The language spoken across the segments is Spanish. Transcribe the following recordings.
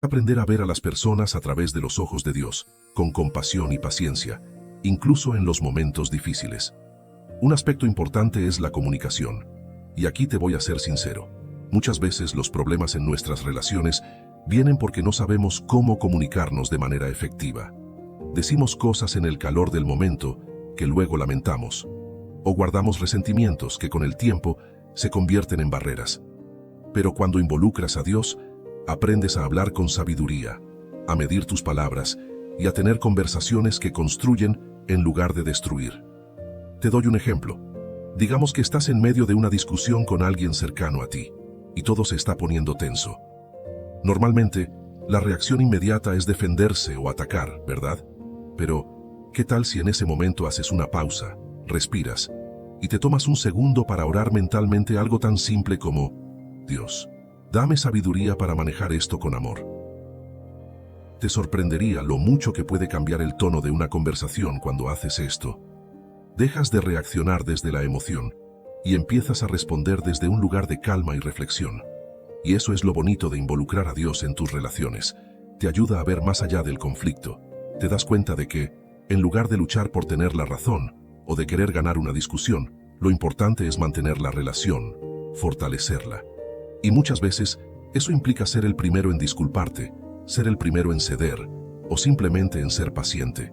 Aprender a ver a las personas a través de los ojos de Dios, con compasión y paciencia, incluso en los momentos difíciles. Un aspecto importante es la comunicación. Y aquí te voy a ser sincero. Muchas veces los problemas en nuestras relaciones vienen porque no sabemos cómo comunicarnos de manera efectiva. Decimos cosas en el calor del momento que luego lamentamos, o guardamos resentimientos que con el tiempo se convierten en barreras. Pero cuando involucras a Dios, aprendes a hablar con sabiduría, a medir tus palabras y a tener conversaciones que construyen en lugar de destruir. Te doy un ejemplo. Digamos que estás en medio de una discusión con alguien cercano a ti y todo se está poniendo tenso. Normalmente, la reacción inmediata es defenderse o atacar, ¿verdad? Pero, ¿qué tal si en ese momento haces una pausa, respiras y te tomas un segundo para orar mentalmente algo tan simple como: Dios, dame sabiduría para manejar esto con amor? Te sorprendería lo mucho que puede cambiar el tono de una conversación cuando haces esto. Dejas de reaccionar desde la emoción y empiezas a responder desde un lugar de calma y reflexión. Y eso es lo bonito de involucrar a Dios en tus relaciones. Te ayuda a ver más allá del conflicto. Te das cuenta de que, en lugar de luchar por tener la razón o de querer ganar una discusión, lo importante es mantener la relación, fortalecerla. Y muchas veces, eso implica ser el primero en disculparte, ser el primero en ceder, o simplemente en ser paciente.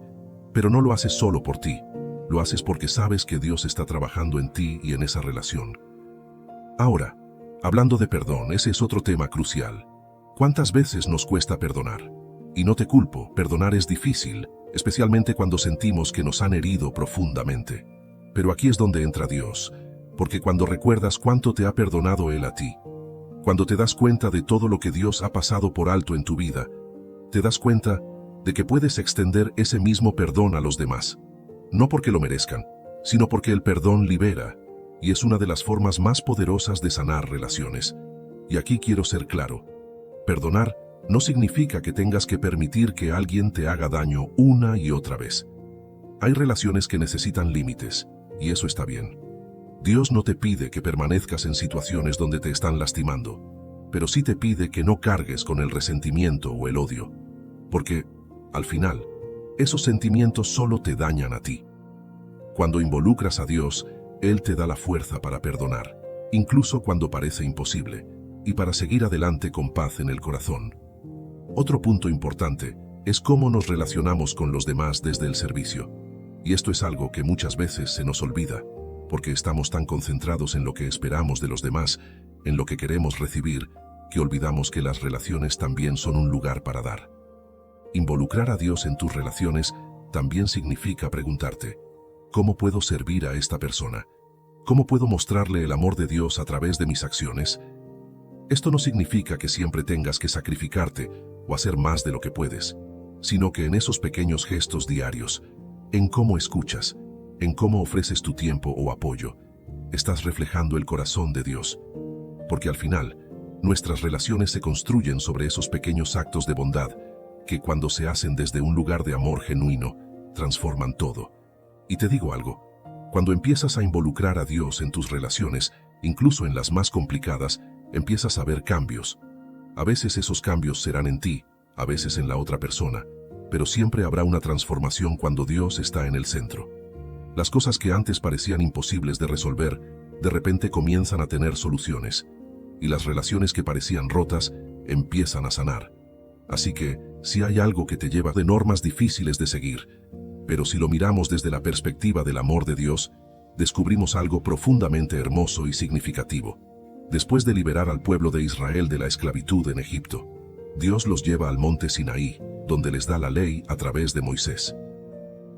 Pero no lo haces solo por ti, lo haces porque sabes que Dios está trabajando en ti y en esa relación. Ahora, hablando de perdón, ese es otro tema crucial. ¿Cuántas veces nos cuesta perdonar? Y no te culpo, perdonar es difícil, especialmente cuando sentimos que nos han herido profundamente. Pero aquí es donde entra Dios, porque cuando recuerdas cuánto te ha perdonado Él a ti, cuando te das cuenta de todo lo que Dios ha pasado por alto en tu vida, te das cuenta de que puedes extender ese mismo perdón a los demás. No porque lo merezcan, sino porque el perdón libera, y es una de las formas más poderosas de sanar relaciones. Y aquí quiero ser claro. Perdonar no significa que tengas que permitir que alguien te haga daño una y otra vez. Hay relaciones que necesitan límites, y eso está bien. Dios no te pide que permanezcas en situaciones donde te están lastimando, pero sí te pide que no cargues con el resentimiento o el odio, porque, al final, esos sentimientos solo te dañan a ti. Cuando involucras a Dios, Él te da la fuerza para perdonar, incluso cuando parece imposible, y para seguir adelante con paz en el corazón. Otro punto importante es cómo nos relacionamos con los demás desde el servicio. Y esto es algo que muchas veces se nos olvida, porque estamos tan concentrados en lo que esperamos de los demás, en lo que queremos recibir, que olvidamos que las relaciones también son un lugar para dar. Involucrar a Dios en tus relaciones también significa preguntarte: ¿cómo puedo servir a esta persona? ¿Cómo puedo mostrarle el amor de Dios a través de mis acciones? Esto no significa que siempre tengas que sacrificarte o hacer más de lo que puedes, sino que en esos pequeños gestos diarios, en cómo escuchas, en cómo ofreces tu tiempo o apoyo, estás reflejando el corazón de Dios. Porque al final, nuestras relaciones se construyen sobre esos pequeños actos de bondad que, cuando se hacen desde un lugar de amor genuino, transforman todo. Y te digo algo, cuando empiezas a involucrar a Dios en tus relaciones, incluso en las más complicadas, empiezas a ver cambios. A veces esos cambios serán en ti, a veces en la otra persona, pero siempre habrá una transformación cuando Dios está en el centro. Las cosas que antes parecían imposibles de resolver, de repente comienzan a tener soluciones, y las relaciones que parecían rotas empiezan a sanar. Así que, si hay algo que te lleva de normas difíciles de seguir, pero si lo miramos desde la perspectiva del amor de Dios, descubrimos algo profundamente hermoso y significativo. Después de liberar al pueblo de Israel de la esclavitud en Egipto, Dios los lleva al monte Sinaí, donde les da la ley a través de Moisés.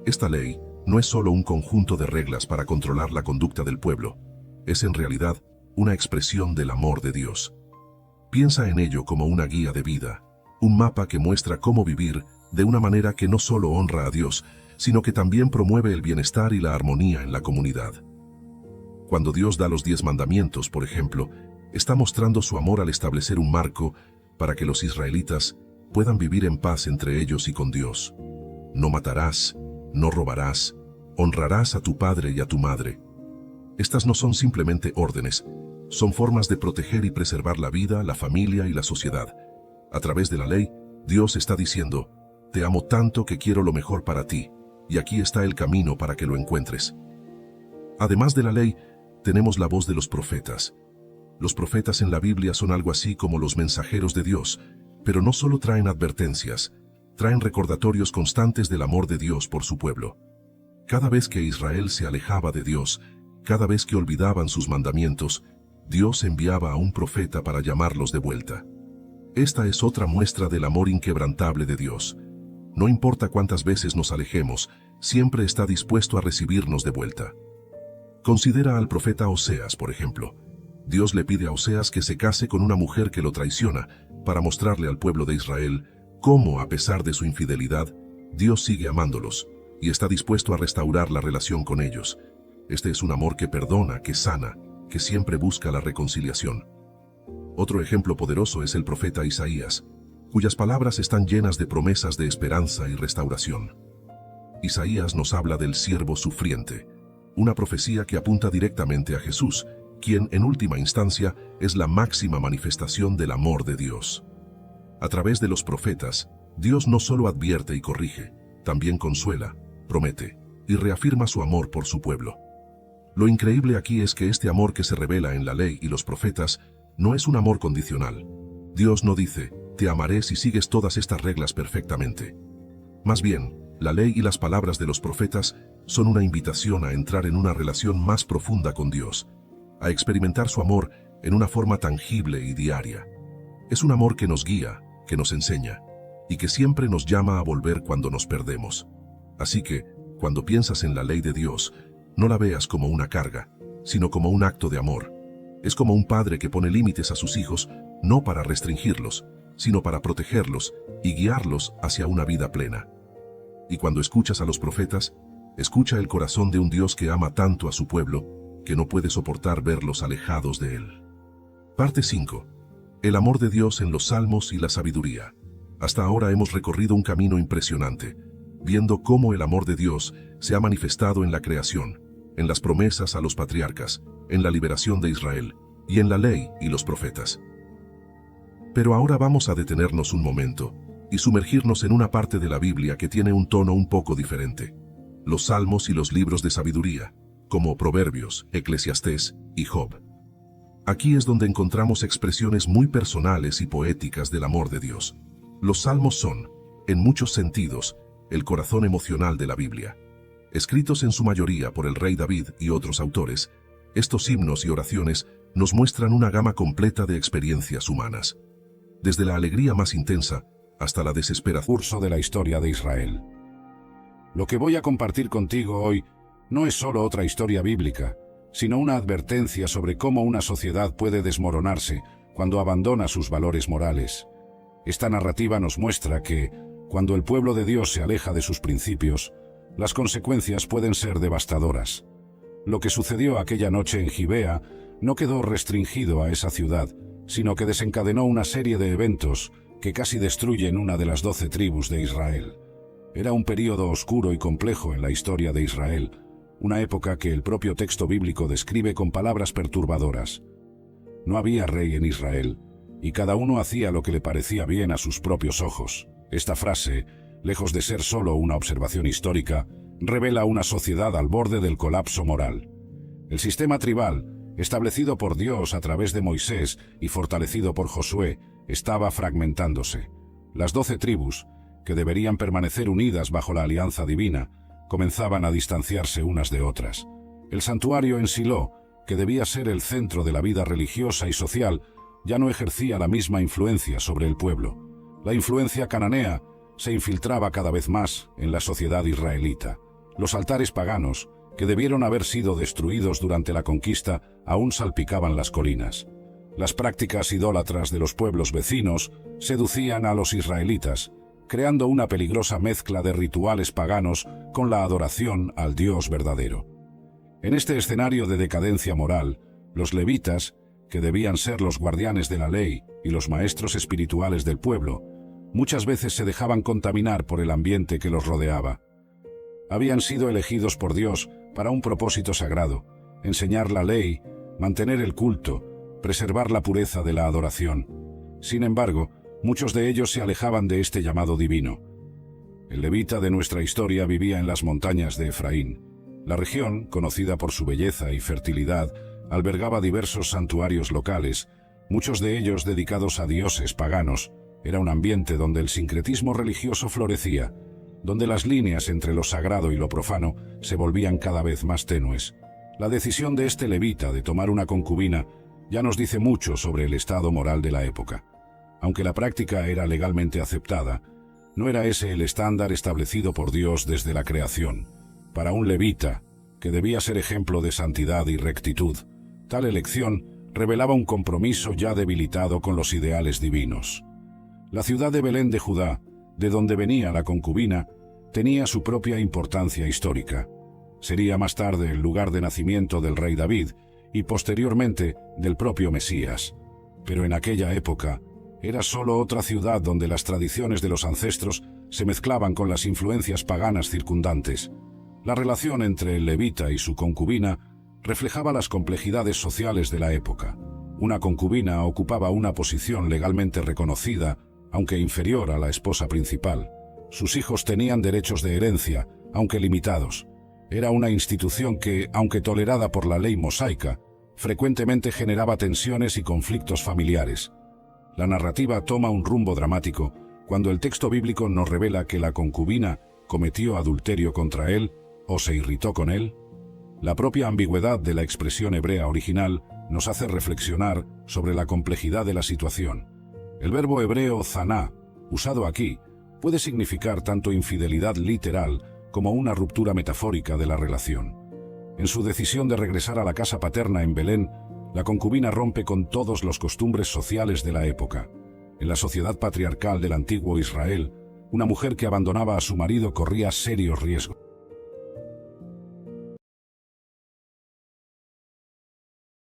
Esta ley no es solo un conjunto de reglas para controlar la conducta del pueblo, es en realidad una expresión del amor de Dios. Piensa en ello como una guía de vida, un mapa que muestra cómo vivir de una manera que no solo honra a Dios, sino que también promueve el bienestar y la armonía en la comunidad. Cuando Dios da los 10 mandamientos, por ejemplo, está mostrando su amor al establecer un marco para que los israelitas puedan vivir en paz entre ellos y con Dios. No matarás, no robarás, honrarás a tu padre y a tu madre. Estas no son simplemente órdenes, son formas de proteger y preservar la vida, la familia y la sociedad. A través de la ley, Dios está diciendo, te amo tanto que quiero lo mejor para ti, y aquí está el camino para que lo encuentres. Además de la ley, tenemos la voz de los profetas. Los profetas en la Biblia son algo así como los mensajeros de Dios, pero no solo traen advertencias, traen recordatorios constantes del amor de Dios por su pueblo. Cada vez que Israel se alejaba de Dios, cada vez que olvidaban sus mandamientos, Dios enviaba a un profeta para llamarlos de vuelta. Esta es otra muestra del amor inquebrantable de Dios. No importa cuántas veces nos alejemos, siempre está dispuesto a recibirnos de vuelta. Considera al profeta Oseas, por ejemplo. Dios le pide a Oseas que se case con una mujer que lo traiciona, para mostrarle al pueblo de Israel cómo, a pesar de su infidelidad, Dios sigue amándolos y está dispuesto a restaurar la relación con ellos. Este es un amor que perdona, que sana, que siempre busca la reconciliación. Otro ejemplo poderoso es el profeta Isaías, cuyas palabras están llenas de promesas de esperanza y restauración. Isaías nos habla del siervo sufriente, una profecía que apunta directamente a Jesús, quien en última instancia es la máxima manifestación del amor de Dios. A través de los profetas, Dios no solo advierte y corrige, también consuela, promete y reafirma su amor por su pueblo. Lo increíble aquí es que este amor que se revela en la ley y los profetas no es un amor condicional. Dios no dice, te amaré si sigues todas estas reglas perfectamente. Más bien, la ley y las palabras de los profetas son una invitación a entrar en una relación más profunda con Dios, a experimentar su amor en una forma tangible y diaria. Es un amor que nos guía, que nos enseña, y que siempre nos llama a volver cuando nos perdemos. Así que, cuando piensas en la ley de Dios, no la veas como una carga, sino como un acto de amor. Es como un padre que pone límites a sus hijos, no para restringirlos, sino para protegerlos y guiarlos hacia una vida plena. Y cuando escuchas a los profetas, escucha el corazón de un Dios que ama tanto a su pueblo, que no puede soportar verlos alejados de él. Parte 5. El amor de Dios en los Salmos y la sabiduría. Hasta ahora hemos recorrido un camino impresionante, viendo cómo el amor de Dios se ha manifestado en la creación, en las promesas a los patriarcas, en la liberación de Israel, y en la ley y los profetas. Pero ahora vamos a detenernos un momento y sumergirnos en una parte de la Biblia que tiene un tono un poco diferente: los Salmos y los libros de sabiduría, como Proverbios, Eclesiastés y Job. Aquí es donde encontramos expresiones muy personales y poéticas del amor de Dios. Los Salmos son, en muchos sentidos, el corazón emocional de la Biblia. Escritos en su mayoría por el rey David y otros autores, estos himnos y oraciones nos muestran una gama completa de experiencias humanas. Desde la alegría más intensa hasta la desesperación. Curso de la historia de Israel. Lo que voy a compartir contigo hoy no es solo otra historia bíblica, sino una advertencia sobre cómo una sociedad puede desmoronarse cuando abandona sus valores morales. Esta narrativa nos muestra que, cuando el pueblo de Dios se aleja de sus principios, las consecuencias pueden ser devastadoras. Lo que sucedió aquella noche en Gibea no quedó restringido a esa ciudad, sino que desencadenó una serie de eventos que casi destruyen una de las 12 tribus de Israel. Era un período oscuro y complejo en la historia de Israel, una época que el propio texto bíblico describe con palabras perturbadoras. No había rey en Israel, y cada uno hacía lo que le parecía bien a sus propios ojos. Esta frase, lejos de ser solo una observación histórica, revela una sociedad al borde del colapso moral. El sistema tribal, establecido por Dios a través de Moisés y fortalecido por Josué, estaba fragmentándose. Las 12 tribus, que deberían permanecer unidas bajo la alianza divina, comenzaban a distanciarse unas de otras. El santuario en Silo, que debía ser el centro de la vida religiosa y social, ya no ejercía la misma influencia sobre el pueblo. La influencia cananea se infiltraba cada vez más en la sociedad israelita. Los altares paganos, que debieron haber sido destruidos durante la conquista, aún salpicaban las colinas. Las prácticas idólatras de los pueblos vecinos seducían a los israelitas, creando una peligrosa mezcla de rituales paganos con la adoración al Dios verdadero. En este escenario de decadencia moral, los levitas, que debían ser los guardianes de la ley y los maestros espirituales del pueblo, muchas veces se dejaban contaminar por el ambiente que los rodeaba. Habían sido elegidos por Dios para un propósito sagrado: enseñar la ley, mantener el culto, preservar la pureza de la adoración. Sin embargo, Muchos de ellos se alejaban de este llamado divino. El levita de nuestra historia vivía en las montañas de Efraín. La región, conocida por su belleza y fertilidad, albergaba diversos santuarios locales, muchos de ellos dedicados a dioses paganos. Era un ambiente donde el sincretismo religioso florecía, donde las líneas entre lo sagrado y lo profano se volvían cada vez más tenues. La decisión de este levita de tomar una concubina ya nos dice mucho sobre el estado moral de la época. Aunque la práctica era legalmente aceptada, no era ese el estándar establecido por Dios desde la creación. Para un levita, que debía ser ejemplo de santidad y rectitud, tal elección revelaba un compromiso ya debilitado con los ideales divinos. La ciudad de Belén de Judá, de donde venía la concubina, tenía su propia importancia histórica. Sería más tarde el lugar de nacimiento del rey David y posteriormente del propio Mesías. Pero en aquella época era solo otra ciudad donde las tradiciones de los ancestros se mezclaban con las influencias paganas circundantes. La relación entre el levita y su concubina reflejaba las complejidades sociales de la época. Una concubina ocupaba una posición legalmente reconocida, aunque inferior a la esposa principal. Sus hijos tenían derechos de herencia, aunque limitados. Era una institución que, aunque tolerada por la ley mosaica, frecuentemente generaba tensiones y conflictos familiares. La narrativa toma un rumbo dramático cuando el texto bíblico nos revela que la concubina cometió adulterio contra él o se irritó con él. La propia ambigüedad de la expresión hebrea original nos hace reflexionar sobre la complejidad de la situación. El verbo hebreo zaná, usado aquí, puede significar tanto infidelidad literal como una ruptura metafórica de la relación. En su decisión de regresar a la casa paterna en Belén, la concubina rompe con todos los costumbres sociales de la época. En la sociedad patriarcal del antiguo Israel, una mujer que abandonaba a su marido corría serios riesgos.